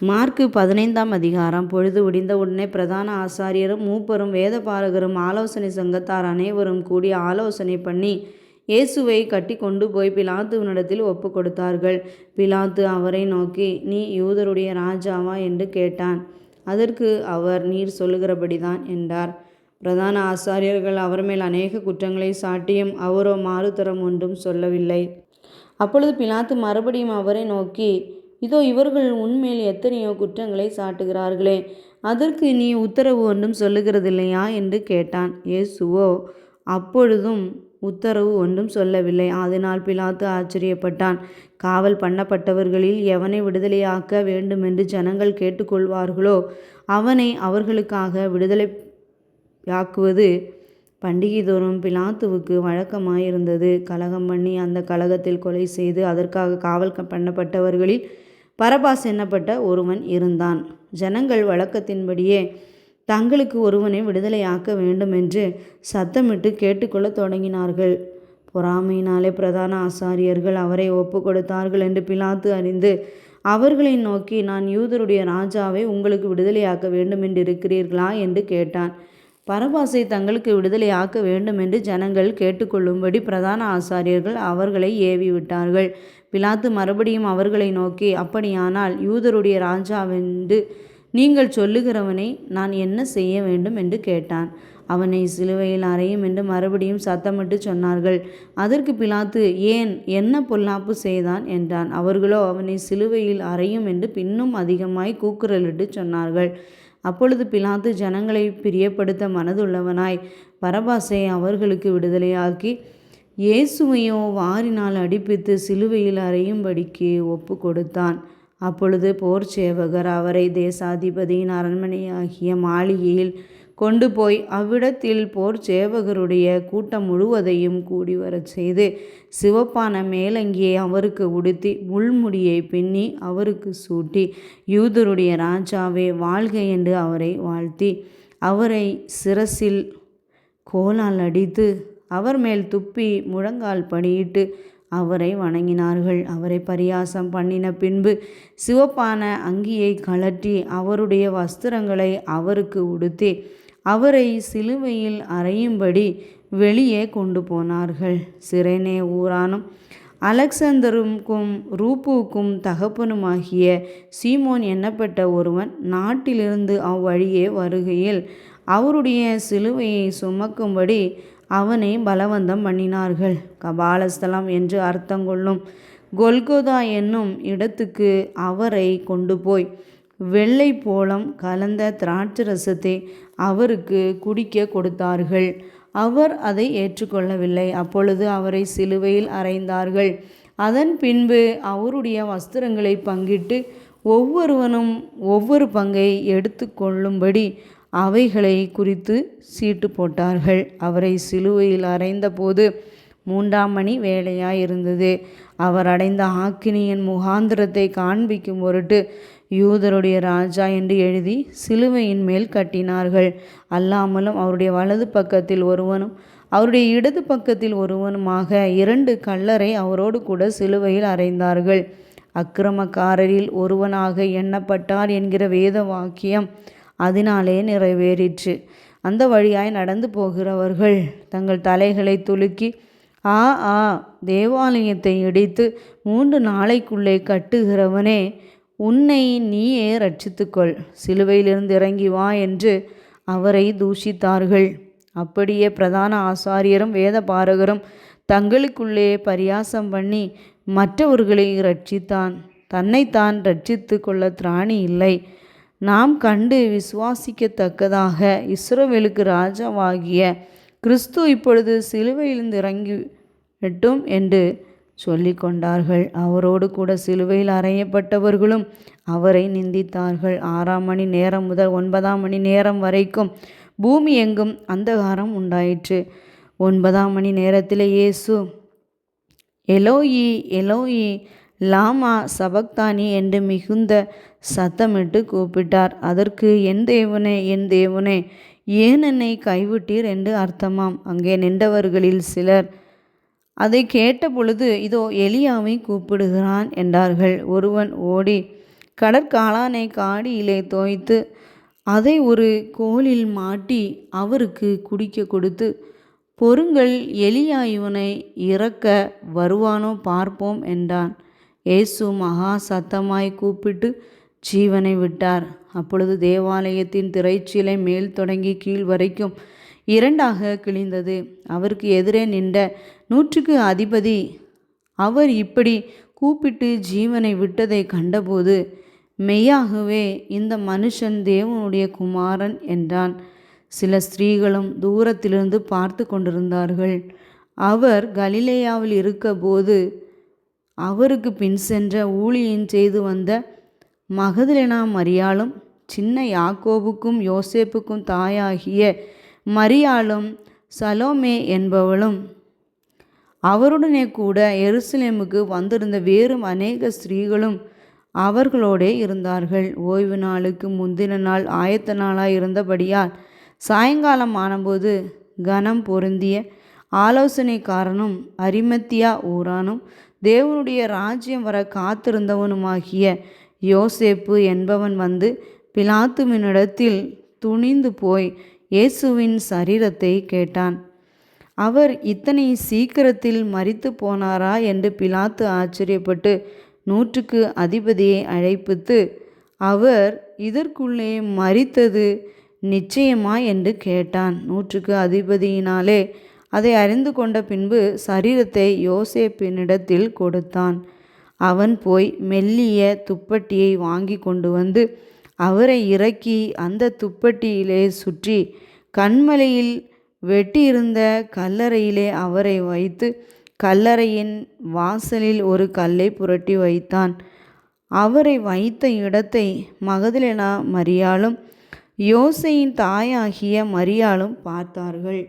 Mark 15ஆம் அதிகாரம். பொழுது விடிந்த உடனே பிரதான ஆசாரியரும் மூப்பரும் வேதபாரகரும் ஆலோசனை சங்கத்தார் அனைவரும் கூடி ஆலோசனை பண்ணி இயேசுவை கட்டி கொண்டு போய் பிலாத்துவினிடத்தில் ஒப்பு கொடுத்தார்கள். பிலாத்து அவரை நோக்கி, நீ யூதருடைய ராஜாவா என்று கேட்டான். அதற்கு அவர், நீர் சொல்லுகிறபடிதான் என்றார். பிரதான ஆசாரியர்கள் அவர் மேல் அநேக குற்றங்களை சாட்டியும் அவரோ மாறுதரம் ஒன்றும் சொல்லவில்லை. அப்பொழுது பிலாத்து மறுபடியும் அவரை நோக்கி, இதோ இவர்கள் உன்மேல் எத்தனையோ குற்றங்களை சாட்டுகிறார்களே, அதற்கு நீ உத்தரவு ஒன்றும் சொல்லுகிறதில்லையா என்று கேட்டான். இயேசுவோ அப்பொழுதும் உத்தரவு ஒன்றும் சொல்லவில்லை. அதனால் பிலாத்து ஆச்சரியப்பட்டான். காவல் பண்ணப்பட்டவர்களில் எவனை விடுதலையாக்க வேண்டுமென்று ஜனங்கள் கேட்டுக்கொள்வார்களோ அவனை அவர்களுக்காக விடுதலையாக்குவது பண்டிகைதோறும் பிலாத்துவுக்கு வழக்கமாயிருந்தது. கலகம் பண்ணி அந்த கலகத்தில் கொலை செய்து அதற்காக காவல் பண்ணப்பட்டவர்களில் பரபாஸ் என்னப்பட்ட ஒருவன் இருந்தான். ஜனங்கள் வழக்கத்தின்படியே தங்களுக்கு ஒருவனை விடுதலையாக்க வேண்டுமென்று சத்தமிட்டு கேட்டுக்கொள்ள தொடங்கினார்கள். பொறாமையினாலே பிரதான ஆசாரியர்கள் அவரை ஒப்பு கொடுத்தார்கள் என்று பிலாத்து அறிந்து அவர்களை நோக்கி, நான் யூதருடைய ராஜாவை உங்களுக்கு விடுதலையாக்க வேண்டுமென்று இருக்கிறீர்களா என்று கேட்டான். பரபாசை தங்களுக்கு விடுதலையாக்க வேண்டுமென்று ஜனங்கள் கேட்டுக்கொள்ளும்படி பிரதான ஆசாரியர்கள் அவர்களை ஏவி விட்டார்கள். பிலாத்து மறுபடியும் அவர்களை நோக்கி, அப்படியானால் யூதருடைய ராஜாவென்று நீங்கள் சொல்லுகிறவனை நான் என்ன செய்ய வேண்டும் என்று கேட்டான். அவனை சிலுவையில் அறையும் என்று மறுபடியும் சத்தமிட்டு சொன்னார்கள். அதற்கு பிலாத்து, ஏன், என்ன பொல்லாப்பு செய்தான் என்றான். அவர்களோ அவனை சிலுவையில் அறையும் என்று பின்னும் அதிகமாய் கூக்குரலிட்டு சொன்னார்கள். அப்பொழுது பிலாத்து ஜனங்களை பிரியப்படுத்த மனதுள்ளவனாய் பரபாசை அவர்களுக்கு விடுதலையாக்கி இயேசுவையோ வாரினால் அடிப்பித்து சிலுவையில் அறையும்படிக்கு ஒப்பு கொடுத்தான். அப்பொழுது போர் சேவகர் அவரை தேசாதிபதியின் அரண்மனையாகிய மாளிகையில் கொண்டு போய் அவ்விடத்தில் போர் சேவகருடைய கூட்டம் முழுவதையும் கூடி வரச் செய்து சிவப்பான மேலங்கியை அவருக்கு உடுத்தி முள்முடியை பின்னி அவருக்கு சூட்டி, யூதருடைய ராஜாவே வாழ்க என்று அவரை வாழ்த்தி அவரை சிரசில் கோலால் அடித்து அவர் மேல் துப்பி முழங்கால் படியிட்டு அவரை வணங்கினார்கள். அவரை பரியாசம் பண்ணின பின்பு சிவப்பான அங்கியை கழற்றி அவருடைய வஸ்திரங்களை அவருக்கு உடுத்தி அவரை சிலுவையில் அறையும்படி வெளியே கொண்டு போனார்கள். சிரேனே ஊரானும் அலெக்சந்தருக்கும் ரூப்புவுக்கும் தகப்பனுமாகிய சீமோன் என்னப்பட்ட ஒருவன் நாட்டிலிருந்து அவ்வழியே வருகையில் அவருடைய சிலுவையை சுமக்கும்படி அவனை பலவந்தம் பண்ணினார்கள். கபாலஸ்தலம் என்று அர்த்தங்கொள்ளும் கொல்கொதா என்னும் இடத்துக்கு அவரை கொண்டு போய் வெள்ளை போளம் கலந்த திராட்சரசத்தை அவருக்கு குடிக்க கொடுத்தார்கள். அவர் அதை ஏற்றுக்கொள்ளவில்லை. அப்பொழுது அவரை சிலுவையில் அறைந்தார்கள். அதன் பின்பு அவருடைய வஸ்திரங்களை பங்கிட்டு ஒவ்வொருவனும் ஒவ்வொரு பங்கை எடுத்து கொள்ளும்படி அவைகளை குறித்து சீட்டு போட்டார்கள். அவரை சிலுவையில் அறைந்தபோது 3ஆம் மணி வேளையாயிருந்தது. அவர் அடைந்த ஆக்கினியின் முகாந்திரத்தை காண்பிக்கும் பொருட்டு யூதருடைய ராஜா என்று எழுதி சிலுவையின் மேல் கட்டினார்கள். அல்லாமலும் அவருடைய வலது பக்கத்தில் ஒருவனும் அவருடைய இடது பக்கத்தில் ஒருவனுமாக 2 கள்ளரை அவரோடு கூட சிலுவையில் அறைந்தார்கள். அக்கிரமக்காரரில் ஒருவனாக எண்ணப்பட்டார் என்கிற வேத வாக்கியம் அதனாலே நிறைவேறிற்று. அந்த வழியாய் நடந்து போகிறவர்கள் தங்கள் தலைகளை துலுக்கி, ஆ தேவாலயத்தை இடித்து 3 நாளைக்குள்ளே கட்டுகிறவனே, உன்னை நீயே ரட்சித்துக்கொள், சிலுவையிலிருந்து இறங்கி வா என்று அவரை தூஷித்தார்கள். அப்படியே பிரதான ஆசாரியரும் வேதபாரகரும் தங்களுக்குள்ளே பரியாசம் பண்ணி மற்றவர்களை ரட்சித்தான், தன்னைத்தான் ரட்சித்து கொள்ள திராணி இல்லை. நாம் கண்டு விசுவாசிக்கத்தக்கதாக இஸ்ரவேலுக்கு ராஜாவாகிய கிறிஸ்து இப்பொழுது சிலுவையிலிருந்து இறங்கிவிட்டும் என்று சொல்லி கொண்டார்கள். அவரோடு கூட சிலுவையில் அறையப்பட்டவர்களும் அவரை நிந்தித்தார்கள். 6ஆம் மணி நேரம் முதல் 9ஆம் மணி நேரம் வரைக்கும் பூமி எங்கும் அந்தகாரம் உண்டாயிற்று. 9ஆம் மணி நேரத்திலே இயேசு, எலோயி எலோயி லாமா சபக்தானி என்று மிகுந்த சத்தமிட்டு கூப்பிட்டார். அதற்கு, என் தேவனே, என் தேவனே, ஏன் என்னை கைவிட்டீர் என்று அர்த்தமாம். அங்கே நின்றவர்களில் சிலர் அதை கேட்ட பொழுது, இதோ எலியாவை கூப்பிடுகிறான் என்றார்கள். ஒருவன் ஓடி கடற்காளானை காடியிலே தோய்த்து அதை ஒரு கோலில் மாட்டி அவருக்கு குடிக்க கொடுத்து, பொறுங்கள், எலியா இவனை இறக்க வருவானோ பார்ப்போம் என்றான். இயேசு மகா சத்தமாய் கூப்பிட்டு ஜீவனை விட்டார். அப்பொழுது தேவாலயத்தின் திரைச்சீலை மேல் தொடங்கி கீழ் வரைக்கும் இரண்டாக கிழிந்தது. அவருக்கு எதிரே நின்ற 100க்கு அதிபதி அவர் இப்படி கூப்பிட்டு ஜீவனை விட்டதை கண்டபோது, மெய்யாகவே இந்த மனுஷன் தேவனுடைய குமாரன் என்றான். சில ஸ்திரீகளும் தூரத்திலிருந்து பார்த்து கொண்டிருந்தார்கள். அவர் கலிலேயாவில் இருக்கபோது அவருக்கு பின் சென்ற ஊழியம் செய்து வந்த மகதலேனா மரியாளும், சின்ன யாக்கோபுக்கும் யோசேப்புக்கும் தாயாகிய மரியாளும், சலோமே என்பவளும் அவருடனே கூட எருசலேமுக்கு வந்திருந்த வேறும் அநேக ஸ்திரீகளும் அவர்களோடே இருந்தார்கள். ஓய்வு நாளுக்கு முந்தின நாள் ஆயத்த நாளாய் இருந்தபடியால் சாயங்காலம் ஆனபோது கனம் பொருந்திய ஆலோசனைக்காரனும் அரிமத்தியா ஊரானும் தேவனுடைய ராஜ்யம் வர காத்திருந்தவனுமாகிய யோசேப்பு என்பவன் வந்து பிலாத்துவினிடத்தில் துணிந்து போய் இயேசுவின் சரீரத்தை கேட்டான். அவர் இத்தனை சீக்கிரத்தில் மரித்து போனாரா என்று பிலாத்து ஆச்சரியப்பட்டு 100க்கு அதிபதியை அழைப்பித்து, அவர் இதற்குள்ளே மரித்தது நிச்சயமா என்று கேட்டான். 100க்கு அதிபதியினாலே அதை அறிந்து கொண்ட பின்பு சரீரத்தை யோசேப்பினிடத்தில் கொடுத்தான். அவன் போய் மெல்லிய துப்பட்டியை வாங்கி கொண்டு வந்து அவரை இறக்கி அந்த துப்பட்டியிலே சுற்றி கன்மலையில் வெட்டியிருந்த கல்லறையிலே அவரை வைத்து கல்லறையின் வாசலில் ஒரு கல்லை புரட்டி வைத்தான். அவரை வைத்த இடத்தை மகதலேனா மரியாளும் யோசேயின் தாயாகிய மரியாளும் பார்த்தார்கள்.